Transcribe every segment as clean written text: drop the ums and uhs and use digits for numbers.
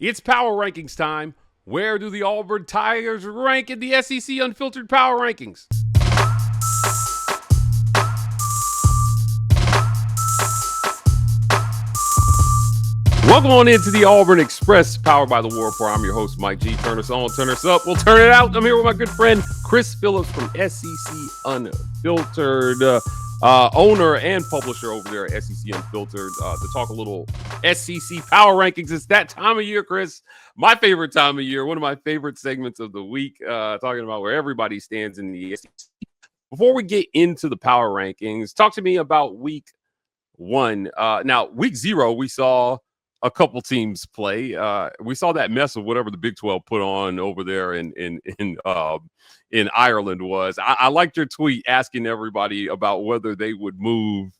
It's power rankings time. Where do the Auburn Tigers rank in the SEC Unfiltered Power Rankings? Welcome on into the Auburn Express, powered by the War Report. I'm your host, Mike G. Turn us on, turn us up. We'll turn it out. I'm here with my good friend, Chris Phillips from SEC Unfiltered, owner and publisher over there at SEC Unfiltered, to talk a little SEC Power Rankings. It's that time of year, Chris. My favorite time of year, one of my favorite segments of the week, talking about where everybody stands in the SEC. Before we get into the Power Rankings, talk to me about week one. Now, week 0, we saw a couple teams play. We saw that mess of whatever the Big 12 put on over there in Ireland was. I liked your tweet asking everybody about whether they would want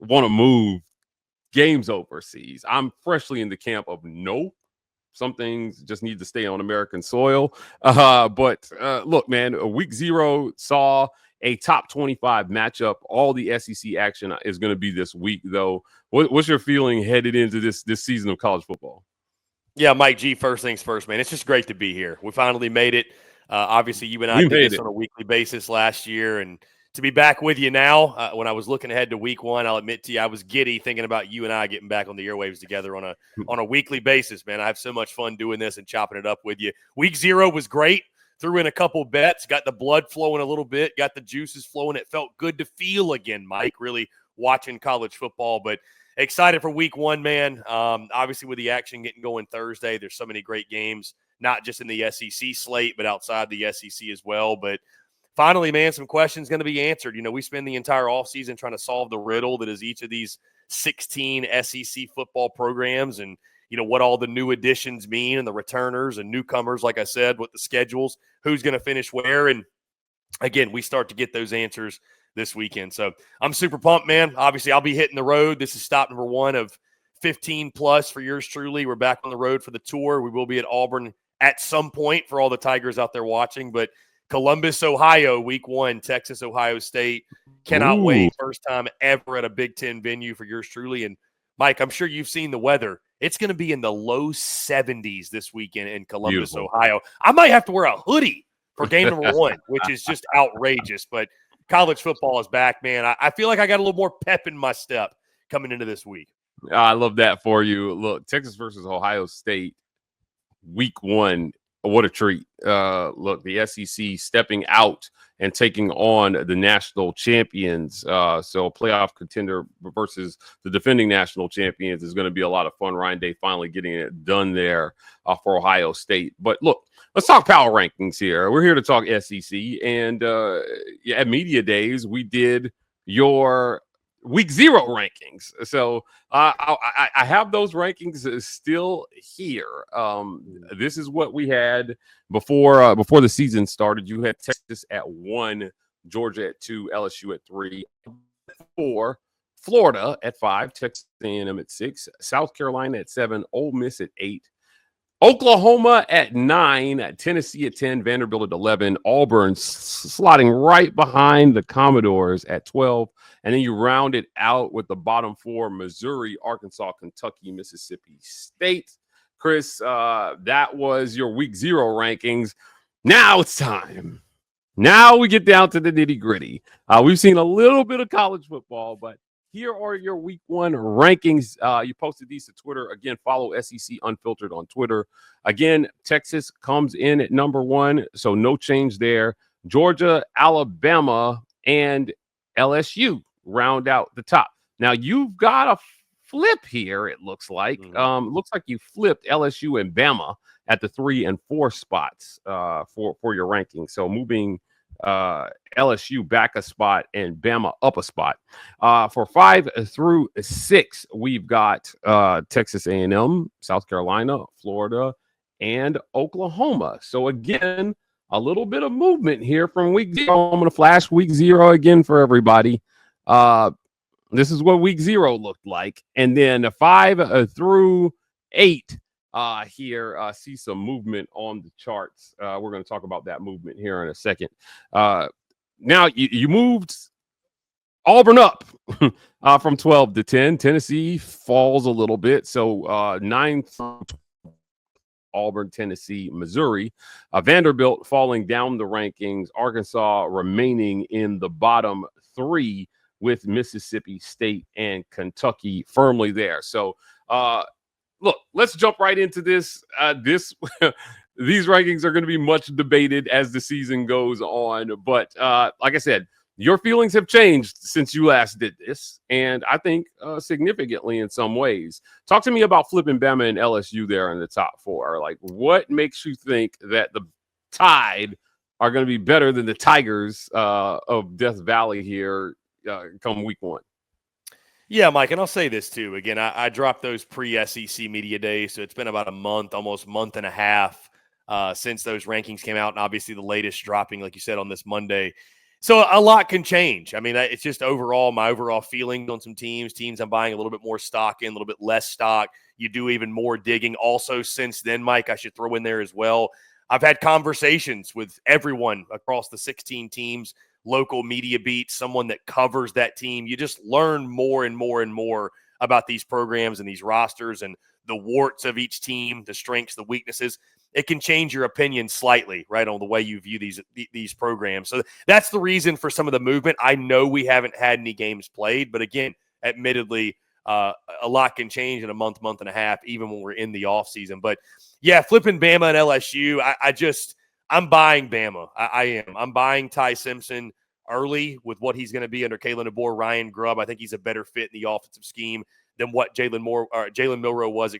to move games overseas. I'm freshly in the camp of no. Some things just need to stay on American soil. But look, man, week 0 saw a top 25 matchup. All the SEC action is going to be this week, though. What's your feeling headed into this season of college football? Yeah, Mike G, first things first, man. It's just great to be here. We finally made it. Obviously, you and I did this on a weekly basis last year, and to be back with you now, when I was looking ahead to week 1, I'll admit to you, I was giddy thinking about you and I getting back on the airwaves together on a weekly basis, man. I have so much fun doing this and chopping it up with you. Week 0 was great. Threw in a couple bets, got the blood flowing a little bit, got the juices flowing. It felt good to feel again, Mike, really watching college football. But excited for week 1, man. Obviously, with the action getting going Thursday, there's so many great games, not just in the SEC slate, but outside the SEC as well. But finally, man, some questions going to be answered. You know, we spend the entire offseason trying to solve the riddle that is each of these 16 SEC football programs, and you know, what all the new additions mean and the returners and newcomers, like I said, what the schedules, who's going to finish where. And again, we start to get those answers this weekend. So I'm super pumped, man. Obviously, I'll be hitting the road. This is stop number 1 of 15 plus for yours truly. We're back on the road for the tour. We will be at Auburn at some point for all the Tigers out there watching. But Columbus, Ohio, week 1, Texas, Ohio State. Cannot wait. First time ever at a Big Ten venue for yours truly. And Mike, I'm sure you've seen the weather. It's going to be in the low 70s this weekend in Columbus, Ohio. I might have to wear a hoodie for game number 1, which is just outrageous. But college football is back, man. I feel like I got a little more pep in my step coming into this week. I love that for you. Look, Texas versus Ohio State, week 1. What a treat. Look, the SEC stepping out and taking on the national champions. So playoff contender versus the defending national champions is going to be a lot of fun. Ryan Day finally getting it done there for Ohio State. But look, let's talk power rankings here. We're here to talk SEC. And at Media Days, we did your week 0 rankings. So I have those rankings still here. This is what we had before the season started. You had Texas at 1, Georgia at 2, LSU at 3, 4, Florida at 5, Texas A&M at 6, South Carolina at 7, Ole Miss at 8, Oklahoma at 9, Tennessee at 10, Vanderbilt at 11, Auburn slotting right behind the Commodores at 12. And then you round it out with the bottom 4, Missouri, Arkansas, Kentucky, Mississippi State. Chris, that was your week 0 rankings. Now it's time. Now we get down to the nitty gritty. We've seen a little bit of college football, but here are your week 1 rankings. You posted these to Twitter. Again, follow SEC Unfiltered on Twitter. Again, Texas comes in at number 1, so no change there. Georgia, Alabama, and LSU round out the top. Now, you've got a flip here, it looks like. Looks like you flipped LSU and Bama at the 3 and 4 spots for your ranking. So moving LSU back a spot and Bama up a spot. For 5 through 6, we've got Texas A&M, South Carolina, Florida, and Oklahoma. So again, a little bit of movement here from week 0. I'm going to flash week 0 again for everybody. This is what week 0 looked like. And then 5 through 8 here see some movement on the charts. We're going to talk about that movement here in a second. Now you moved Auburn up from 12 to 10. Tennessee falls a little bit. So 9 through Auburn, Tennessee, Missouri. Vanderbilt falling down the rankings. Arkansas remaining in the bottom 3 with Mississippi State and Kentucky firmly there. So, look, let's jump right into this. These rankings are going to be much debated as the season goes on. But like I said, your feelings have changed since you last did this, and I think significantly in some ways. Talk to me about flipping Bama and LSU there in the top 4. Like, what makes you think that the Tide are going to be better than the Tigers of Death Valley here come week 1? Yeah, Mike, and I'll say this too. Again, I dropped those pre-SEC media days, so it's been about a month, almost month and a half since those rankings came out, and obviously the latest dropping, like you said, on this Monday. So a lot can change. I mean, it's just my overall feeling on some teams I'm buying a little bit more stock in, a little bit less stock. You do even more digging. Also, since then, Mike, I should throw in there as well, I've had conversations with everyone across the 16 teams, local media beats, someone that covers that team. You just learn more and more and more about these programs and these rosters and the warts of each team, the strengths, the weaknesses. It can change your opinion slightly, right, on the way you view these programs. So that's the reason for some of the movement. I know we haven't had any games played, but again, admittedly, a lot can change in a month and a half, even when we're in the offseason. But yeah, flipping Bama and LSU, I'm buying Bama. I am. I'm buying Ty Simpson early with what he's going to be under Kalen DeBoer, Ryan Grubb. I think he's a better fit in the offensive scheme than what Jalen Milroe was,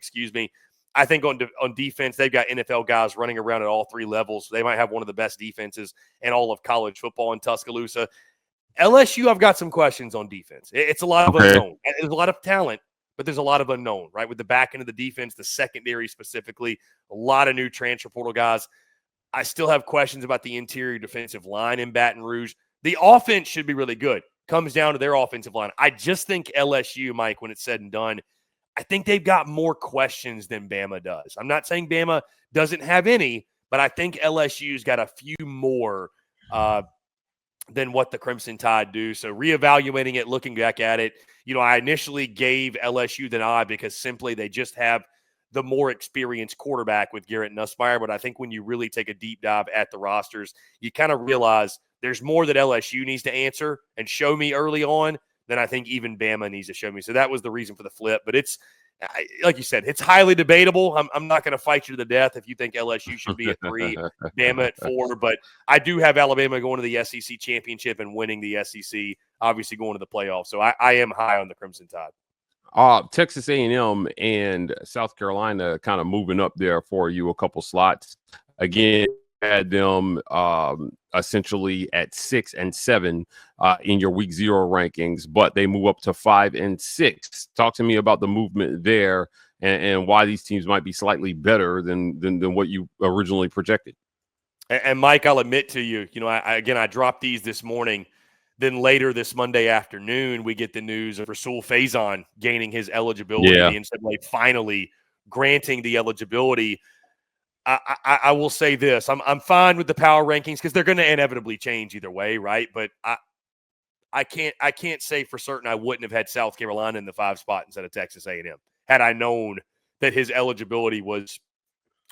I think on defense, they've got NFL guys running around at all 3 levels. They might have one of the best defenses in all of college football in Tuscaloosa. LSU, I've got some questions on defense. It's a lot of unknown. There's a lot of talent, but there's a lot of unknown, right? With the back end of the defense, the secondary specifically, a lot of new transfer portal guys. I still have questions about the interior defensive line in Baton Rouge. The offense should be really good. Comes down to their offensive line. I just think LSU, Mike, when it's said and done, I think they've got more questions than Bama does. I'm not saying Bama doesn't have any, but I think LSU's got a few more than what the Crimson Tide do. So reevaluating it, looking back at it, I initially gave LSU the nod because simply they just have the more experienced quarterback with Garrett Nussmeier. But I think when you really take a deep dive at the rosters, you kind of realize there's more that LSU needs to answer and show me early on than I think even Bama needs to show me. So that was the reason for the flip. But it's, like you said, it's highly debatable. I'm not going to fight you to the death if you think LSU should be at 3, Bama at 4. But I do have Alabama going to the SEC championship and winning the SEC, obviously going to the playoffs. So I am high on the Crimson Tide. Texas A&M and South Carolina kind of moving up there for you a couple slots. Again, had them essentially at 6 and 7 in your week 0 rankings, but they move up to 5 and 6. Talk to me about the movement there and why these teams might be slightly better than what you originally projected. And Mike, I'll admit to you, I dropped these this morning. Then later this Monday afternoon, we get the news of Rasul Faison gaining his eligibility. The NCAA finally granting the eligibility. I will say this: I'm fine with the power rankings because they're going to inevitably change either way, right? But I can't say for certain I wouldn't have had South Carolina in the 5 spot instead of Texas A&M had I known that his eligibility was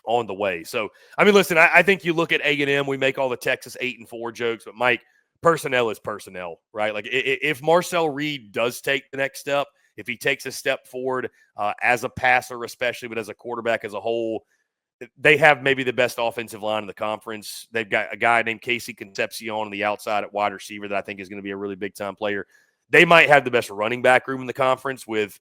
on the way. So I mean, listen, I think you look at A&M, we make all the Texas 8-4 jokes, but Mike, personnel is personnel, right? Like if Marcel Reed does take the next step, if he takes a step forward as a passer, especially, but as a quarterback as a whole. They have maybe the best offensive line in the conference. They've got a guy named Casey Concepcion on the outside at wide receiver that I think is going to be a really big-time player. They might have the best running back room in the conference with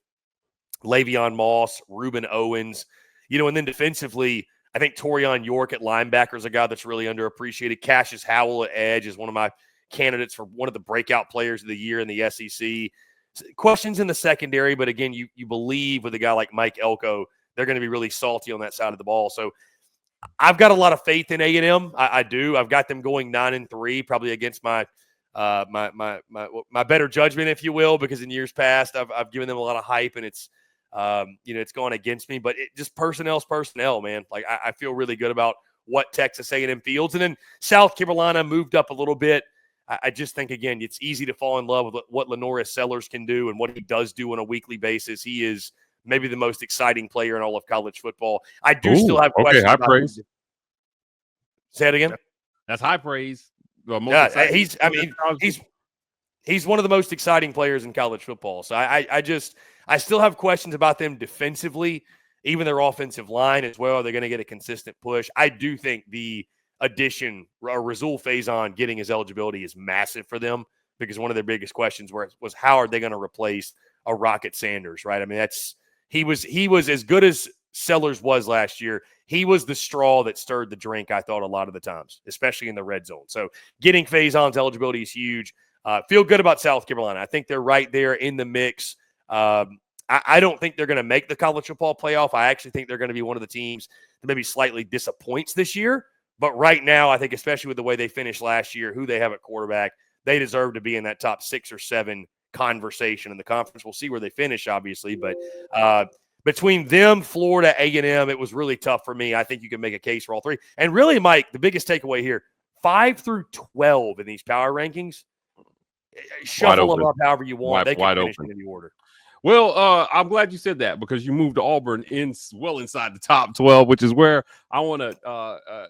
Le'Veon Moss, Reuben Owens. And then defensively, I think Torian York at linebacker is a guy that's really underappreciated. Cassius Howell at edge is one of my candidates for one of the breakout players of the year in the SEC. Questions in the secondary, but again, you believe with a guy like Mike Elko, they're going to be really salty on that side of the ball. So I've got a lot of faith in A&M. I do. I've got them going 9-3, probably against my better judgment, if you will, because in years past I've given them a lot of hype, and it's it's gone against me. But just personnel's personnel, man. Like I feel really good about what Texas A&M fields, and then South Carolina moved up a little bit. I just think, again, it's easy to fall in love with what Lenoris Sellers can do and what he does do on a weekly basis. He is maybe the most exciting player in all of college football. I do still have okay, questions high about praise. Say it again. That's high praise. He's one of the most exciting players in college football. So I still have questions about them defensively, even their offensive line as well. Are they going to get a consistent push? I do think the addition, Rasul Faison getting his eligibility is massive for them, because one of their biggest questions was how are they going to replace a Rocket Sanders, right? I mean, he was as good as Sellers was last year. He was the straw that stirred the drink, I thought, a lot of the times, especially in the red zone. So getting Faison's eligibility is huge. Feel good about South Carolina. I think they're right there in the mix. I don't think they're going to make the college football playoff. I actually think they're going to be one of the teams that maybe slightly disappoints this year. But right now, I think especially with the way they finished last year, who they have at quarterback, they deserve to be in that top 6 or 7 conversation in the conference. We'll see where they finish, obviously. But between them, Florida, A&M, it was really tough for me. I think you can make a case for all three. And really, Mike, the biggest takeaway here, 5 through 12 in these power rankings, shuffle them up however you want. They can finish in any order. Well, I'm glad you said that, because you moved Auburn inside the top 12, which is where I want to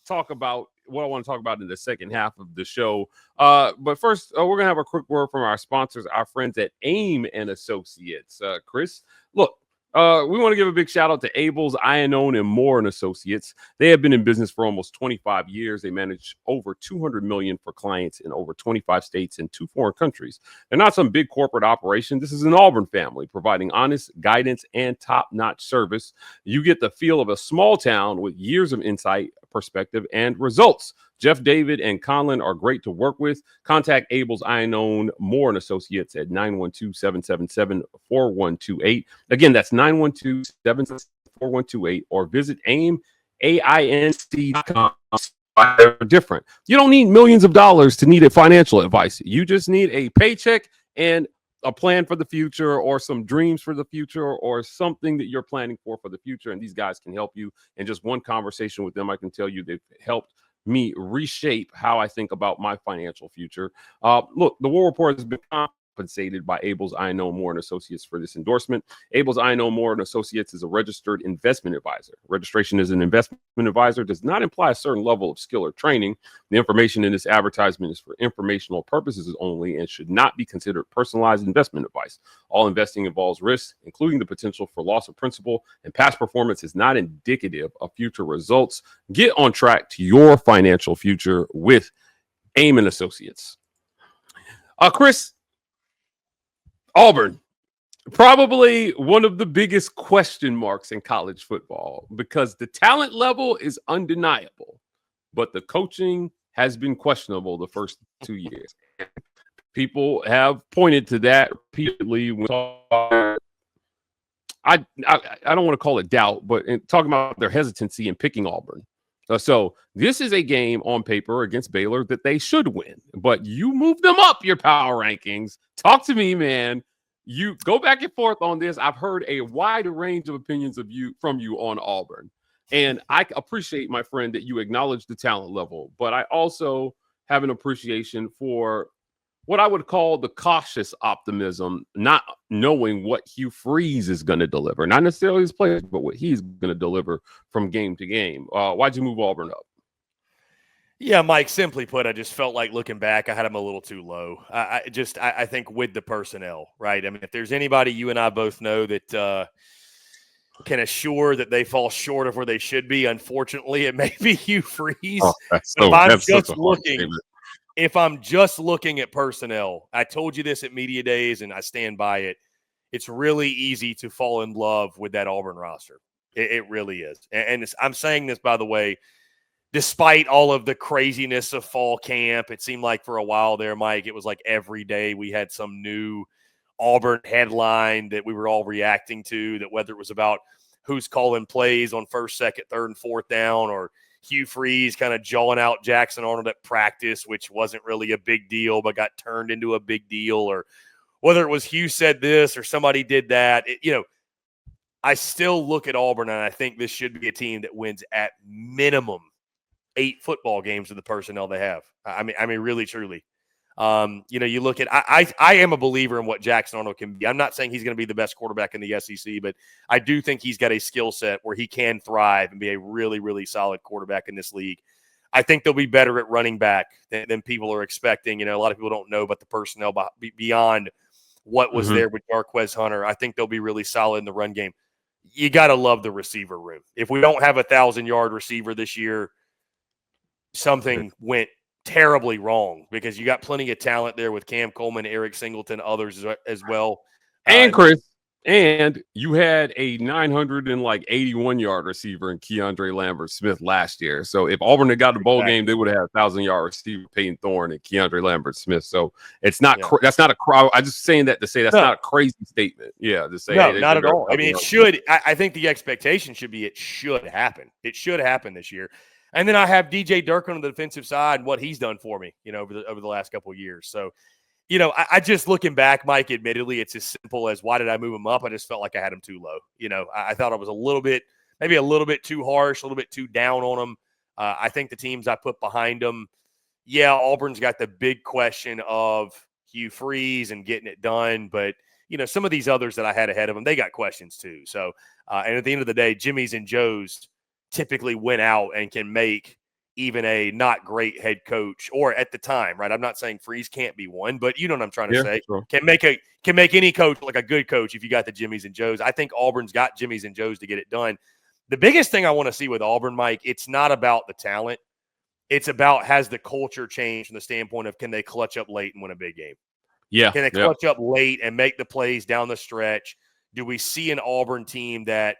talk about what I want to talk about in the second half of the show. But first, we're going to have a quick word from our sponsors, our friends at AIM and Associates. Chris, look, we want to give a big shout out to Abels, Iannone, and Moore and Associates. They have been in business for almost 25 years. They manage over $200 million for clients in over 25 states and 2 foreign countries. They're not some big corporate operation. This is an Auburn family providing honest guidance and top-notch service. You get the feel of a small town with years of insight, perspective, and results. Jeff, David, and Conlon are great to work with. Contact Abels, Iannone, Moore and Associates at 912-777-4128. Again, that's 912-777-4128, or visit AINC.com. They're different. You don't need millions of dollars to need a financial advice. You just need a paycheck and a plan for the future, or some dreams for the future, or something that you're planning for the future. And these guys can help you. And just one conversation with them, I can tell you they've helped me reshape how I think about my financial future. Look, the War Report has been compensated by Abels, Iannone, Moore and Associates for this endorsement. Abels, Iannone, Moore and Associates is a registered investment advisor. Registration as an investment advisor does not imply a certain level of skill or training. The information in this advertisement is for informational purposes only and should not be considered personalized investment advice. All investing involves risks, including the potential for loss of principal, and past performance is not indicative of future results. Get on track to your financial future with AIM and Associates. Chris, Auburn, probably one of the biggest question marks in college football, because the talent level is undeniable, but the coaching has been questionable the first 2 years. People have pointed to that repeatedly. I don't want to call it doubt, but talking about their hesitancy in picking Auburn. So this is a game on paper against Baylor that they should win, but you move them up your power rankings. Talk to me, man. You go back and forth on this. I've heard a wide range of opinions from you on Auburn, and I appreciate, my friend, that you acknowledge the talent level, but I also have an appreciation for what I would call the cautious optimism, not knowing what Hugh Freeze is going to deliver. Not necessarily his players, but what he's going to deliver from game to game. Why'd you move Auburn up? Yeah, Mike, simply put, I just felt like, looking back, I had him a little too low. I think with the personnel, right? I mean, if there's anybody you and I both know that can assure that they fall short of where they should be, unfortunately, it may be Hugh Freeze. If I'm just looking at personnel, I told you this at media days, and I stand by it. It's really easy to fall in love with that Auburn roster. It really is. And I'm saying this, by the way, despite all of the craziness of fall camp. It seemed like for a while there, Mike, it was like every day we had some new Auburn headline that we were all reacting to, that whether it was about who's calling plays on first, second, third, and fourth down, or Hugh Freeze kind of jawing out Jackson Arnold at practice, which wasn't really a big deal, but got turned into a big deal, or whether it was Hugh said this or somebody did that. I still look at Auburn, and I think this should be a team that wins at minimum 8 football games with the personnel they have. I mean, really, truly. You look at I am a believer in what Jackson Arnold can be. I'm not saying he's going to be the best quarterback in the SEC, but I do think he's got a skill set where he can thrive and be a really, really solid quarterback in this league. I think they'll be better at running back than people are expecting. A lot of people don't know about the personnel beyond what was there with Jarquez Hunter. I think they'll be really solid in the run game. You got to love the receiver room. If we don't have a 1,000-yard receiver this year, something went terribly wrong, because you got plenty of talent there with Cam Coleman, Eric Singleton, others as well. And Chris, and you had a 981-yard receiver in Keandre Lambert-Smith last year. So if Auburn had got the bowl game, they would have had a 1,000-yard receiver, Peyton Thorne and Keandre Lambert-Smith. So it's not that's not a crowd. I'm just saying that to say that's not a crazy statement. Yeah, to say no, not at all. I mean, it should. I think the expectation should be it should happen. It should happen this year. And then I have DJ Durkin on the defensive side and what he's done for me, over the last couple of years. So, I just, looking back, Mike, admittedly, it's as simple as, why did I move him up? I just felt like I had him too low. I thought I was maybe a little bit too harsh, a little bit too down on him. I think the teams I put behind him, Auburn's got the big question of Hugh Freeze and getting it done. But, some of these others that I had ahead of them, they got questions too. So, and at the end of the day, Jimmy's and Joe's typically win out and can make even a not great head coach, or at the time, right? I'm not saying Freeze can't be one, but you know what I'm trying to say. Sure. Can make any coach like a good coach if you got the Jimmys and Joes. I think Auburn's got Jimmys and Joes to get it done. The biggest thing I want to see with Auburn, Mike, it's not about the talent. It's about, has the culture changed from the standpoint of, can they clutch up late and win a big game? Yeah. Can they clutch up late and make the plays down the stretch? Do we see an Auburn team that,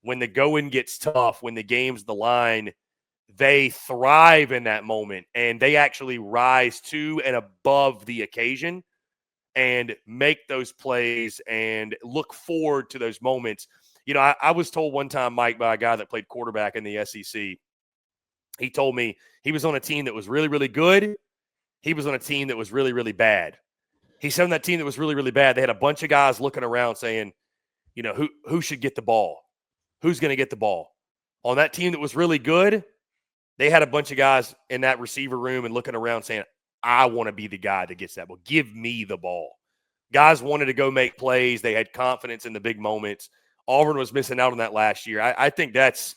when the going gets tough, when the game's the line, they thrive in that moment and they actually rise to and above the occasion and make those plays and look forward to those moments? I was told one time, Mike, by a guy that played quarterback in the SEC. He told me he was on a team that was really, really good. He was on a team that was really, really bad. He said on that team that was really, really bad, they had a bunch of guys looking around saying, who should get the ball? Who's going to get the ball? On that team that was really good, they had a bunch of guys in that receiver room and looking around saying, I want to be the guy that gets that ball. Give me the ball. Guys wanted to go make plays. They had confidence in the big moments. Auburn was missing out on that last year. I think that's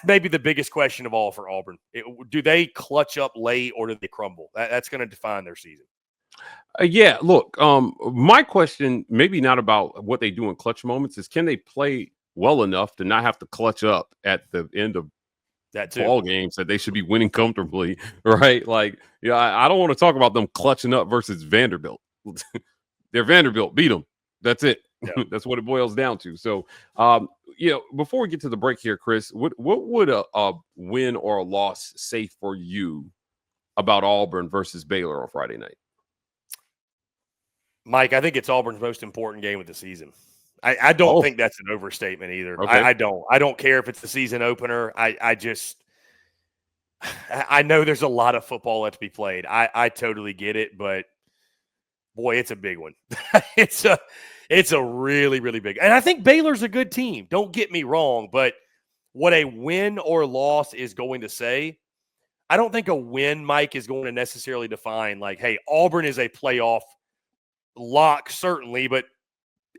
maybe the biggest question of all for Auburn. Do they clutch up late, or do they crumble? That's going to define their season. Look, my question, maybe not about what they do in clutch moments, is can they play well enough to not have to clutch up at the end of that ball games that they should be winning comfortably, right? Like, I don't want to talk about them clutching up versus Vanderbilt. They're Vanderbilt, beat them. That's it. Yeah. That's what it boils down to. So, before we get to the break here, Chris, what would a win or a loss say for you about Auburn versus Baylor on Friday night? Mike, I think it's Auburn's most important game of the season. I don't think that's an overstatement either. Okay. I don't care if it's the season opener. I know there's a lot of football left to be played. I totally get it, but boy, it's a big one. It's a really, really big. And I think Baylor's a good team. Don't get me wrong, but what a win or loss is going to say, I don't think a win, Mike, is going to necessarily define, like, hey, Auburn is a playoff lock, certainly, but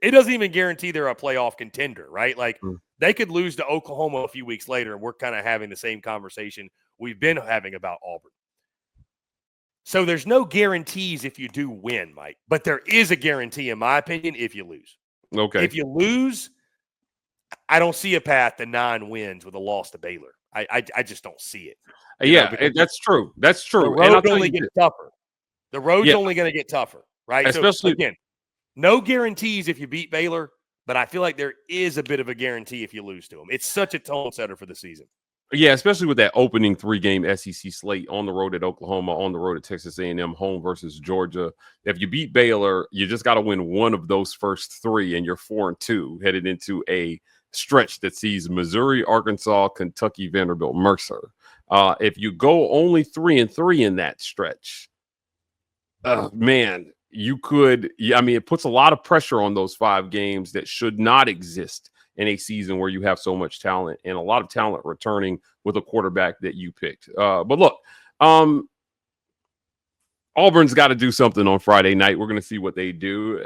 it doesn't even guarantee they're a playoff contender, right? Like, they could lose to Oklahoma a few weeks later, and we're kind of having the same conversation we've been having about Auburn. So there's no guarantees if you do win, Mike, but there is a guarantee, in my opinion, if you lose. Okay. If you lose, I don't see a path to 9 wins with a loss to Baylor. I just don't see it. That's true. That's true. The road only gets tougher. The road's only going to get tougher, right? Especially, so, again, no guarantees if you beat Baylor, but I feel like there is a bit of a guarantee if you lose to them. It's such a tone setter for the season. Yeah, especially with that opening 3-game SEC slate, on the road at Oklahoma, on the road at Texas A&M, home versus Georgia. If you beat Baylor, you just got to win one of those first 3, and you're 4-2 headed into a stretch that sees Missouri, Arkansas, Kentucky, Vanderbilt, Mercer. If you go only 3-3 in that stretch, man, you could. It puts a lot of pressure on those 5 games that should not exist in a season where you have so much talent and a lot of talent returning with a quarterback that you picked. But look, Auburn Auburn's got to do something on Friday night. We're going to see what they do.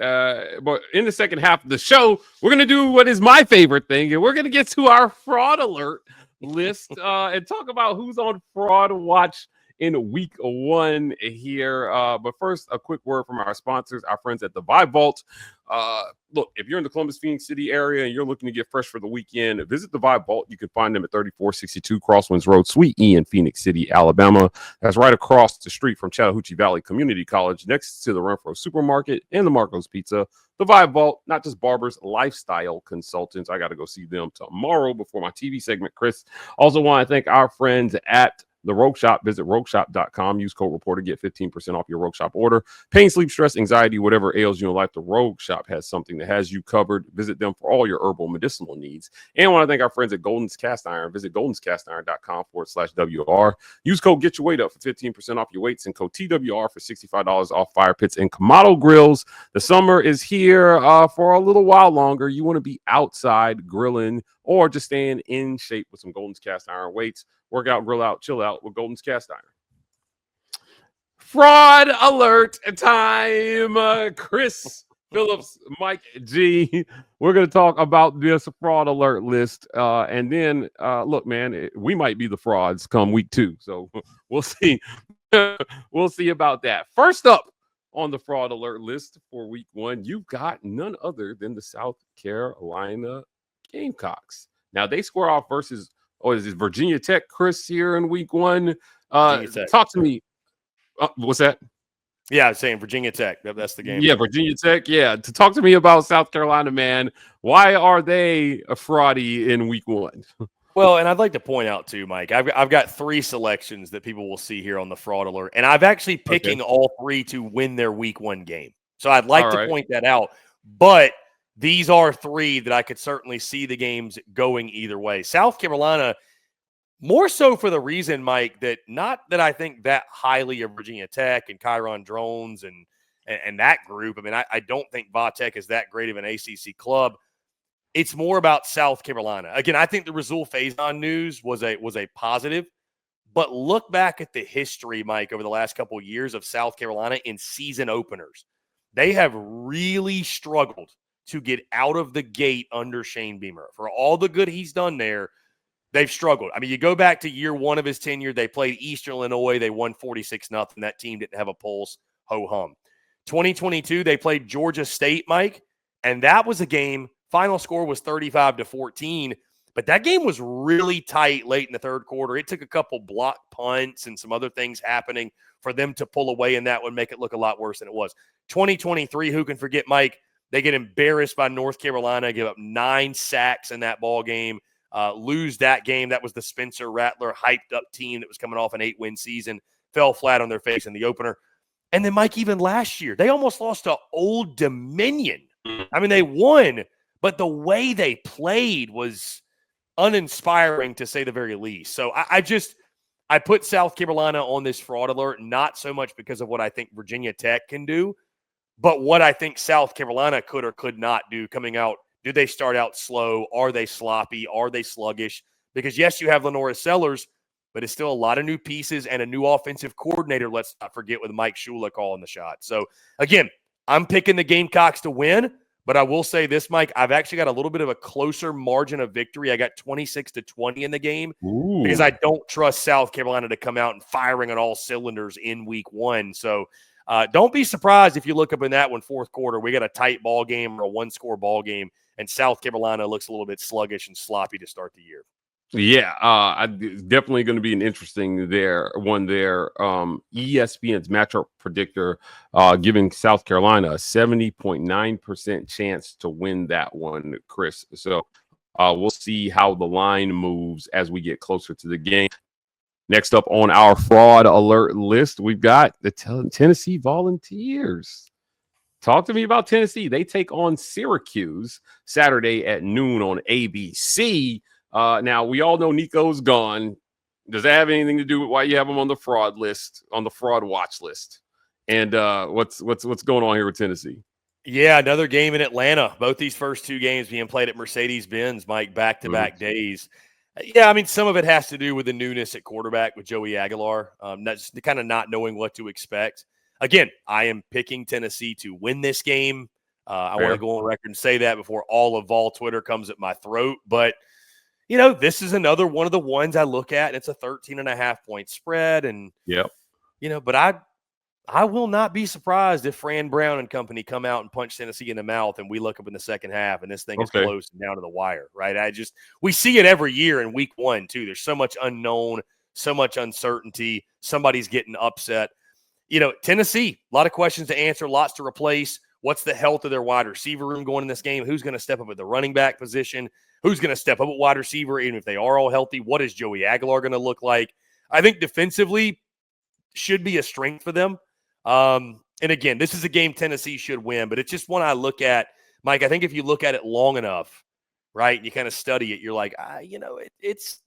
But in the second half of the show, we're going to do what is my favorite thing, and we're going to get to our fraud alert list and talk about who's on Fraud Watch in week one here. But first, a quick word from our sponsors, our friends at the Vibe Vault. Look, if you're in the Columbus, Phoenix City area and you're looking to get fresh for the weekend, visit the Vibe Vault. You can find them at 3462 Crosswinds Road, Suite E in Phoenix City, Alabama. That's right across the street from Chattahoochee Valley Community College, next to the Renfro Supermarket and the Marco's Pizza. The Vibe Vault, not just barbers, lifestyle consultants. I got to go see them tomorrow before my TV segment, Chris. Also want to thank our friends at the Rogue Shop. Visit rogueshop.com. Use code reporter. Get 15% off your Rogue Shop order. Pain, sleep, stress, anxiety, whatever ails you in life, the Rogue Shop has something that has you covered. Visit them for all your herbal medicinal needs. And I want to thank our friends at Golden's Cast Iron. Visit goldenscastiron.com/WR. Use code Get Your Weight Up for 15% off your weights and code TWR for $65 off fire pits and Kamado grills. The summer is here for a little while longer. You want to be outside grilling or just staying in shape with some Golden's Cast Iron weights. Work out, grill out, chill out with Golden's Cast Iron. Fraud alert time. Chris Phillips, Mike G. We're going to talk about this fraud alert list. And then, look, man, we might be the frauds come week two. So we'll see. We'll see about that. First up on the fraud alert list for week one, you've got none other than the South Carolina Gamecocks. Now, they square off versus is it Virginia Tech, Chris, here in week one? Talk to me. What's that? Yeah, I was saying Virginia Tech. That's the game. Yeah, Virginia Tech. Yeah. To talk to me about South Carolina, man. Why are they a fraudy in week one? Well, and I'd like to point out too, Mike, I've got three selections that people will see here on the fraud alert, and I've actually picking all three to win their week one game. So I'd like to point that out. But these are three that I could certainly see the games going either way. South Carolina, more so for the reason, Mike, that not that I think that highly of Virginia Tech and Kyron Drones and that group. I mean, I don't think Va-Tech is that great of an ACC club. It's more about South Carolina. Again, I think the Razul Faison news was a positive, but look back at the history, Mike, over the last couple of years of South Carolina in season openers. They have really struggled to get out of the gate under Shane Beamer. For all the good he's done there, they've struggled. I mean, you go back to year one of his tenure, they played Eastern Illinois. They won 46-0. That team didn't have a pulse. Ho-hum. 2022, they played Georgia State, Mike, and that was a game. Final score was 35-14, but that game was really tight late in the third quarter. It took a couple block punts and some other things happening for them to pull away, and that would make it look a lot worse than it was. 2023, who can forget, Mike? They get embarrassed by North Carolina, give up 9 sacks in that ball game, lose that game. That was the Spencer Rattler hyped-up team that was coming off an 8-win season, fell flat on their face in the opener. And then, Mike, even last year, they almost lost to Old Dominion. I mean, they won, but the way they played was uninspiring, to say the very least. So I put South Carolina on this fraud alert, not so much because of what I think Virginia Tech can do, but what I think South Carolina could or could not do coming out. Do they start out slow? Are they sloppy? Are they sluggish? Because, yes, you have Lenora Sellers, but it's still a lot of new pieces and a new offensive coordinator, let's not forget, with Mike Shula calling the shot. So, again, I'm picking the Gamecocks to win, but I will say this, Mike, I've actually got a little bit of a closer margin of victory. I got 26-20 in the game because I don't trust South Carolina to come out and firing on all cylinders in week one. So, don't be surprised if you look up in that one fourth quarter. We got a tight ball game or a one-score ball game, and South Carolina looks a little bit sluggish and sloppy to start the year. Yeah, definitely going to be an interesting one there. ESPN's matchup predictor giving South Carolina a 70.9% chance to win that one, Chris. So we'll see how the line moves as we get closer to the game. Next up on our fraud alert list, we've got the Tennessee Volunteers. Talk to me about Tennessee. They take on Syracuse Saturday at noon on ABC. Now, we all know Nico's gone. Does that have anything to do with why you have him on the fraud list, on the fraud watch list? And what's going on here with Tennessee? Yeah, another game in Atlanta. Both these first two games being played at Mercedes-Benz, Mike, back-to-back days. Yeah, I mean, some of it has to do with the newness at quarterback with Joey Aguilar. That's kind of not knowing what to expect. again, I am picking Tennessee to win this game. I want to go on record and say that before all of Vol Twitter comes at my throat. But, this is another one of the ones I look at, and it's a 13.5-point spread. And, but I will not be surprised if Fran Brown and company come out and punch Tennessee in the mouth and we look up in the second half and this thing is close and down to the wire, right? We see it every year in week one, too. There's so much unknown, so much uncertainty. Somebody's getting upset. Tennessee, a lot of questions to answer, lots to replace. What's the health of their wide receiver room going in this game? Who's going to step up at the running back position? Who's going to step up at wide receiver, even if they are all healthy? What is Joey Aguilar going to look like? I think defensively should be a strength for them. And again, this is a game Tennessee should win, but it's just one I look at, Mike. I think if you look at it long enough, right, and you kind of study it, you're like, it's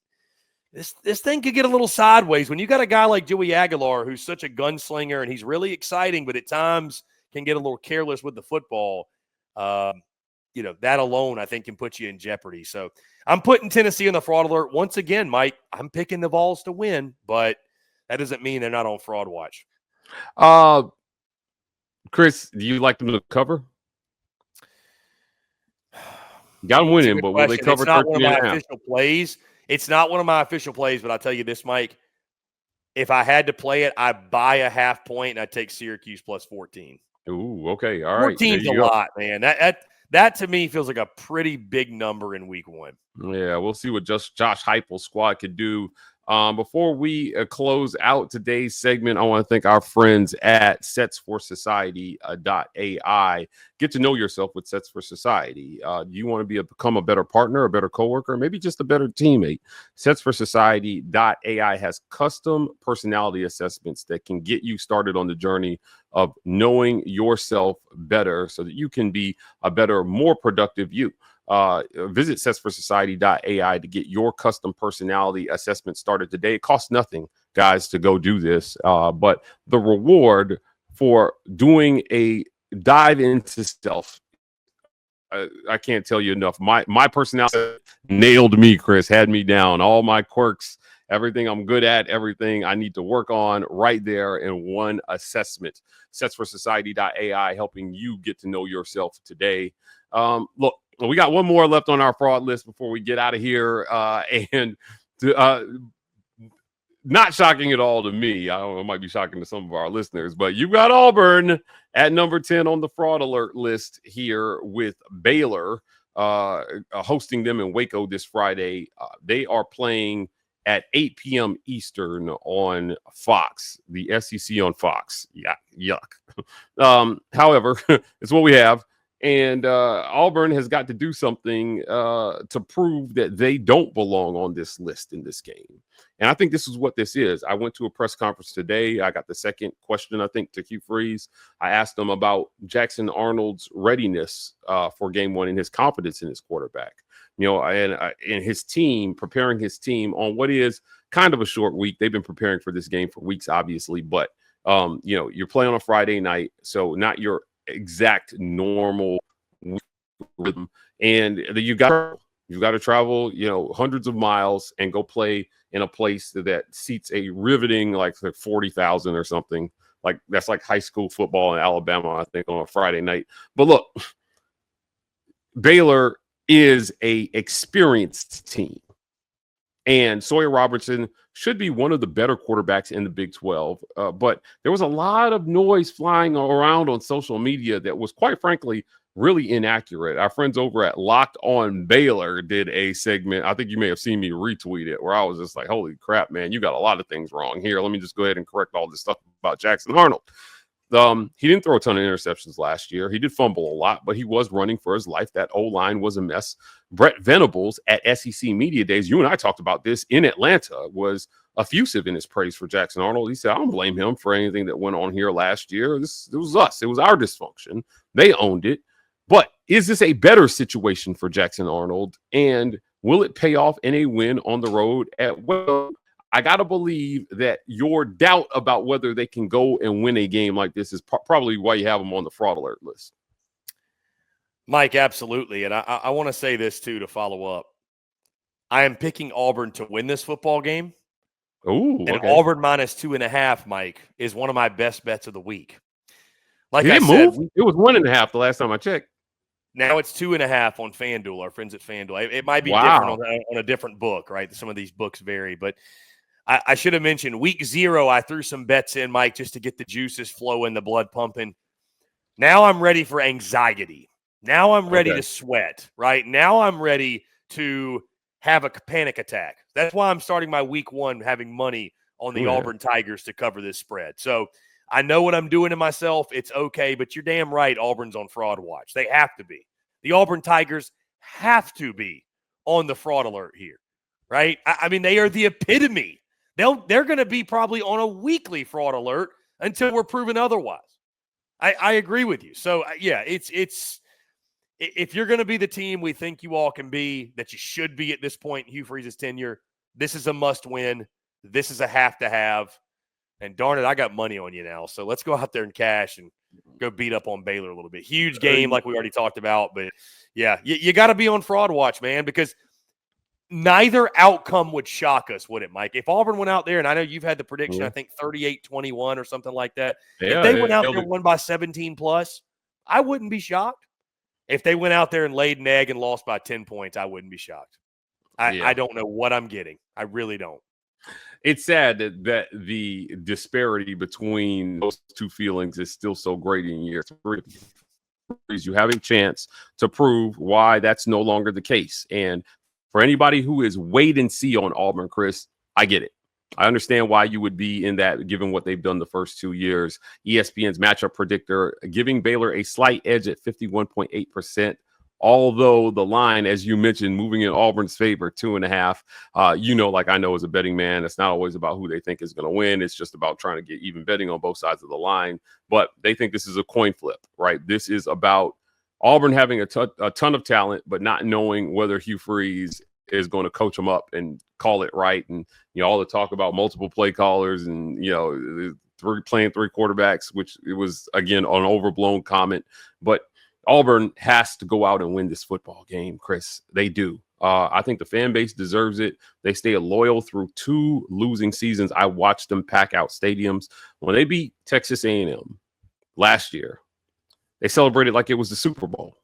this thing could get a little sideways when you got a guy like Joey Aguilar who's such a gunslinger and he's really exciting, but at times can get a little careless with the football. That alone I think can put you in jeopardy. So I'm putting Tennessee on the fraud alert once again, Mike. I'm picking the Vols to win, but that doesn't mean they're not on fraud watch. Chris, do you like them to cover? Got them winning, but will they cover 13.5? It's not one of my official plays, but I'll tell you this, Mike. If I had to play it, I'd buy a half point and I'd take Syracuse plus 14. Ooh, okay. All right. 14's a lot, man. That to me feels like a pretty big number in week one. Yeah, we'll see what Josh Heupel's squad could do. Before we close out today's segment, I want to thank our friends at setsforsociety.ai. Get to know yourself with Sets for Society. Do you want to become a better partner, a better coworker, maybe just a better teammate? Setsforsociety.ai has custom personality assessments that can get you started on the journey of knowing yourself better so that you can be a better, more productive you. Visit setsforsociety.ai to get your custom personality assessment started today. It costs nothing, guys, to go do this. But the reward for doing a dive into self, I can't tell you enough. My personality nailed me, Chris, had me down. All my quirks, everything I'm good at, everything I need to work on right there in one assessment. Setsforsociety.ai helping you get to know yourself today. Look, we got one more left on our fraud list before we get out of here. Not shocking at all to me. I don't know, it might be shocking to some of our listeners, but you got Auburn at number 10 on the fraud alert list here with Baylor hosting them in Waco this Friday. They are playing at 8 p.m. Eastern on Fox, the SEC on Fox. Yuck. However, it's what we have. And Auburn has got to do something to prove that they don't belong on this list in this game. And I think this is what this is. I went to a press conference today. I got the second question, I think, to Hugh Freeze. I asked them about Jackson Arnold's readiness for game one and his confidence in his quarterback. And his team, preparing his team on what is kind of a short week. They've been preparing for this game for weeks, obviously. But, you're playing on a Friday night, so not your exact normal rhythm, and you've got to travel hundreds of miles and go play in a place that seats a riveting like 40,000 or something. Like that's like high school football in Alabama, I think, on a Friday night. But look, Baylor is a experienced team, and Sawyer Robertson should be one of the better quarterbacks in the Big 12. But there was a lot of noise flying around on social media that was, quite frankly, really inaccurate. Our friends over at Locked On Baylor did a segment. I think you may have seen me retweet it, where I was just like, holy crap, man, you got a lot of things wrong here. Let me just go ahead and correct all this stuff about Jackson Arnold. He didn't throw a ton of interceptions last year. He did fumble a lot, but he was running for his life. That O-line was a mess. Brett Venables at SEC Media Days, you and I talked about this in Atlanta, was effusive in his praise for Jackson Arnold. He said, I don't blame him for anything that went on here last year. It was us. It was our dysfunction. They owned it. But is this a better situation for Jackson Arnold? And will it pay off in a win on the road at Waco? I got to believe that your doubt about whether they can go and win a game like this is probably why you have them on the fraud alert list. Mike, absolutely. And I want to say this, too, to follow up. I am picking Auburn to win this football game. Ooh, and Auburn minus 2.5, Mike, is one of my best bets of the week. Like Did I it said, move? It was 1.5 the last time I checked. now it's 2.5 on FanDuel, our friends at FanDuel. It might be different Wow. on a different book, right? Some of these books vary, but I should have mentioned week 0, I threw some bets in, Mike, just to get the juices flowing, the blood pumping. Now I'm ready for anxiety. Now I'm ready to sweat, right? Now I'm ready to have a panic attack. That's why I'm starting my week 1 having money on the Auburn Tigers to cover this spread. So I know what I'm doing to myself. It's okay, but you're damn right Auburn's on fraud watch. They have to be. The Auburn Tigers have to be on the fraud alert here, right? I mean, they are the epitome. They're going to be probably on a weekly fraud alert until we're proven otherwise. I agree with you. So, yeah, it's if you're going to be the team we think you all can be, that you should be at this point in Hugh Freeze's tenure, this is a must-win. This is a have-to-have. And darn it, I got money on you now. So let's go out there and cash and go beat up on Baylor a little bit. Huge game like we already talked about. But, yeah, you got to be on fraud watch, man, because neither outcome would shock us, would it, Mike? If Auburn went out there, and I know you've had the prediction, I think 38-21 or something like that. If they went out there and won by 17+, I wouldn't be shocked. If they went out there and laid an egg and lost by 10 points, I wouldn't be shocked. I don't know what I'm getting. I really don't. It's sad that the disparity between those two feelings is still so great in year 3. You have a chance to prove why that's no longer the case. And for anybody who is wait and see on Auburn, Chris, I get it. I understand why you would be in that, given what they've done the first 2 years. ESPN's matchup predictor giving Baylor a slight edge at 51.8%. Although the line, as you mentioned, moving in Auburn's favor, 2.5. Like I know as a betting man, it's not always about who they think is going to win. It's just about trying to get even betting on both sides of the line. But they think this is a coin flip, right? This is about Auburn having a ton of talent, but not knowing whether Hugh Freeze is going to coach them up and call it right. And, all the talk about multiple play callers and, playing 3 quarterbacks, which it was, again, an overblown comment. But Auburn has to go out and win this football game, Chris. They do. I think the fan base deserves it. They stay loyal through 2 losing seasons. I watched them pack out stadiums. When they beat Texas A&M last year, they celebrated like it was the Super Bowl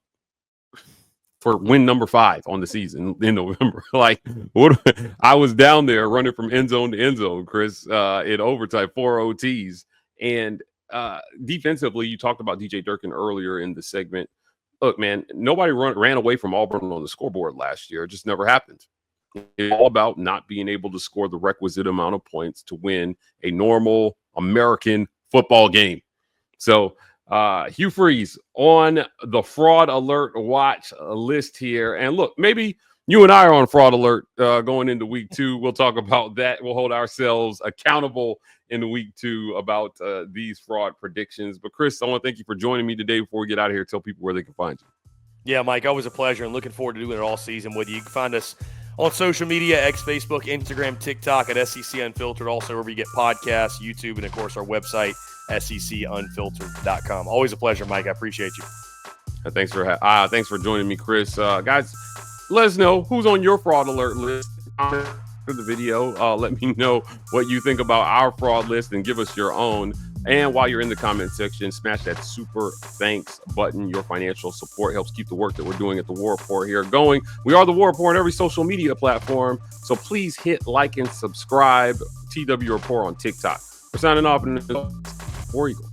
for win number 5 on the season in November. I was down there running from end zone to end zone, Chris, in overtime, 4 OTs. And defensively, you talked about DJ Durkin earlier in the segment. Look, man, nobody ran away from Auburn on the scoreboard last year. It just never happened. It's all about not being able to score the requisite amount of points to win a normal American football game. So Hugh Freeze on the Fraud Alert Watch list here. And look, maybe you and I are on Fraud Alert going into week 2. We'll talk about that. We'll hold ourselves accountable in week 2 about these fraud predictions. But Chris, I want to thank you for joining me today. Before we get out of here, tell people where they can find you. Yeah, Mike, always a pleasure, and looking forward to doing it all season with you. You can find us on social media, X, Facebook, Instagram, TikTok at SEC Unfiltered, also wherever you get podcasts, YouTube, and, of course, our website, secunfiltered.com. Always a pleasure, Mike. I appreciate you. Thanks for joining me, Chris. Guys, let us know who's on your fraud alert list. Comment for the video. Let me know what you think about our fraud list and give us your own. And while you're in the comment section, smash that super thanks button. Your financial support helps keep the work that we're doing at the War Report here going. We are the War Report on every social media platform. So please hit like and subscribe. TW Report on TikTok. We're signing off in War Eagle.